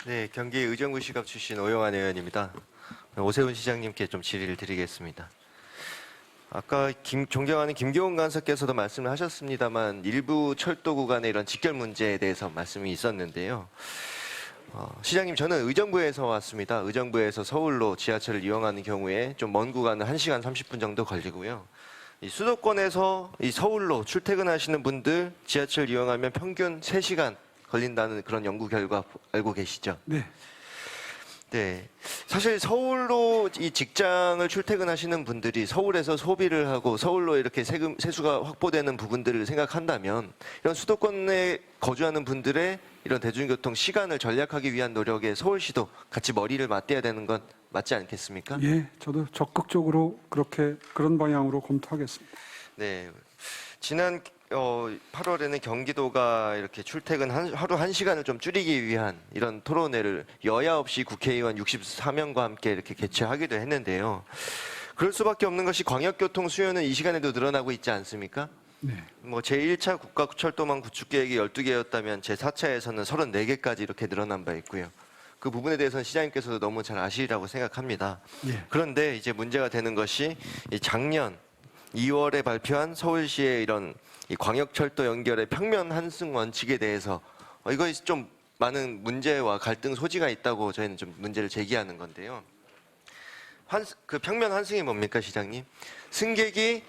네, 경기 의정부시갑 출신 오영환 의원입니다. 오세훈 시장님께 좀 질의를 드리겠습니다. 아까 존경하는 김교훈 간사께서도 말씀을 하셨습니다만 일부 철도 구간의 이런 직결 문제에 대해서 말씀이 있었는데요. 시장님, 저는 의정부에서 왔습니다. 의정부에서 서울로 지하철을 이용하는 경우에 좀 먼 구간은 1시간 30분 정도 걸리고요. 이 수도권에서 이 서울로 출퇴근하시는 분들 지하철 이용하면 평균 3시간 걸린다는 그런 연구 결과 알고 계시죠? 네. 네. 사실 서울로 이 직장을 출퇴근하시는 분들이 서울에서 소비를 하고 서울로 이렇게 세수가 확보되는 부분들을 생각한다면 이런 수도권에 거주하는 분들의 이런 대중교통 시간을 절약하기 위한 노력에 서울시도 같이 머리를 맞대야 되는 건 맞지 않겠습니까? 예, 저도 적극적으로 그런 방향으로 검토하겠습니다. 네. 지난 8월에는 경기도가 이렇게 출퇴근 하루 1시간을 좀 줄이기 위한 이런 토론회를 여야 없이 국회의원 64명과 함께 이렇게 개최하기도 했는데요. 그럴 수밖에 없는 것이 광역교통 수요는 이 시간에도 늘어나고 있지 않습니까? 네. 제1차 국가철도망 구축 계획이 12개였다면 제4차에서는 34개까지 이렇게 늘어난 바 있고요. 그 부분에 대해서는 시장님께서도 너무 잘 아시리라고 생각합니다. 예. 그런데 이제 문제가 되는 것이 작년 2월에 발표한 서울시의 이런 이 광역철도 연결의 평면 환승 원칙에 대해서 이것이 좀 많은 문제와 갈등 소지가 있다고 저희는 좀 문제를 제기하는 건데요. 그 평면 환승이 뭡니까, 시장님? 승객이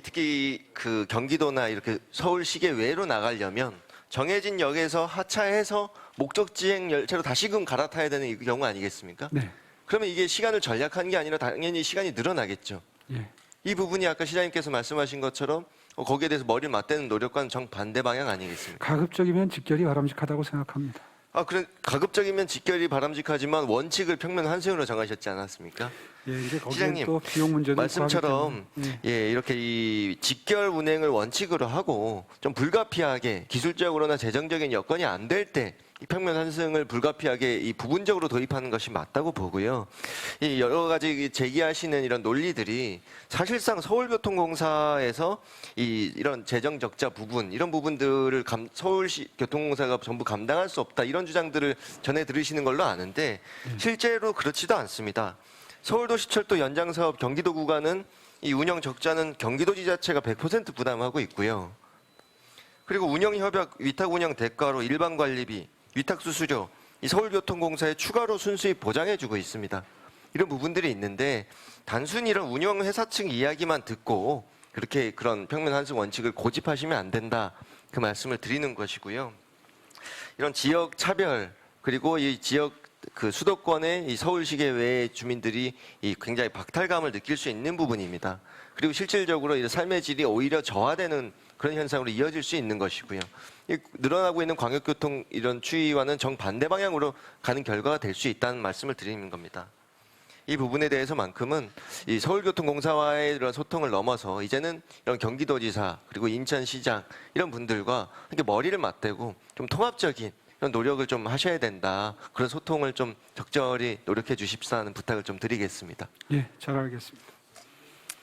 특히 그 경기도나 이렇게 서울시계 외로 나가려면 정해진 역에서 하차해서 목적지행 열차로 다시금 갈아타야 되는 이 경우 아니겠습니까? 네. 그러면 이게 시간을 절약한 게 아니라 당연히 시간이 늘어나겠죠. 예. 이 부분이 아까 시장님께서 말씀하신 것처럼 거기에 대해서 머리를 맞대는 노력과는 정반대 방향 아니겠습니까? 가급적이면 직결이 바람직하다고 생각합니다. 그래, 가급적이면 직결이 바람직하지만 원칙을 평면 환승으로 정하셨지 않았습니까? 예, 이제 거기에 시장님, 또 비용 문제도 말씀처럼 있고 하기 때문에. 이렇게 이 직결 운행을 원칙으로 하고 좀 불가피하게 기술적으로나 재정적인 여건이 안 될 때 이 평면 환승을 불가피하게 이 부분적으로 도입하는 것이 맞다고 보고요. 이 여러 가지 제기하시는 이런 논리들이 사실상 서울교통공사에서 이런 재정 적자 부분 이런 부분들을 서울시 교통공사가 전부 감당할 수 없다 이런 주장들을 전해 들으시는 걸로 아는데 실제로 그렇지도 않습니다. 서울도시철도 연장사업 경기도 구간은 이 운영 적자는 경기도지자체가 100% 부담하고 있고요. 그리고 운영협약, 위탁운영 대가로 일반관리비, 위탁수수료, 이 서울교통공사에 추가로 순수익 보장해주고 있습니다. 이런 부분들이 있는데 단순히 이런 운영회사 측 이야기만 듣고 그렇게 그런 평면 환승 원칙을 고집하시면 안 된다. 그 말씀을 드리는 것이고요. 이런 지역 차별 그리고 이 지역 그 수도권의 이 서울시계 외의 주민들이 이 굉장히 박탈감을 느낄 수 있는 부분입니다. 그리고 실질적으로 이 삶의 질이 오히려 저하되는 그런 현상으로 이어질 수 있는 것이고요. 이 늘어나고 있는 광역교통 이런 추이와는 정반대 방향으로 가는 결과가 될 수 있다는 말씀을 드리는 겁니다. 이 부분에 대해서만큼은 이 서울교통공사와의 이런 소통을 넘어서 이제는 이런 경기도지사 그리고 인천시장 이런 분들과 이렇게 머리를 맞대고 좀 통합적인 이런 노력을 좀 하셔야 된다. 그런 소통을 좀 적절히 노력해 주십사 하는 부탁을 좀 드리겠습니다. 예, 잘 알겠습니다.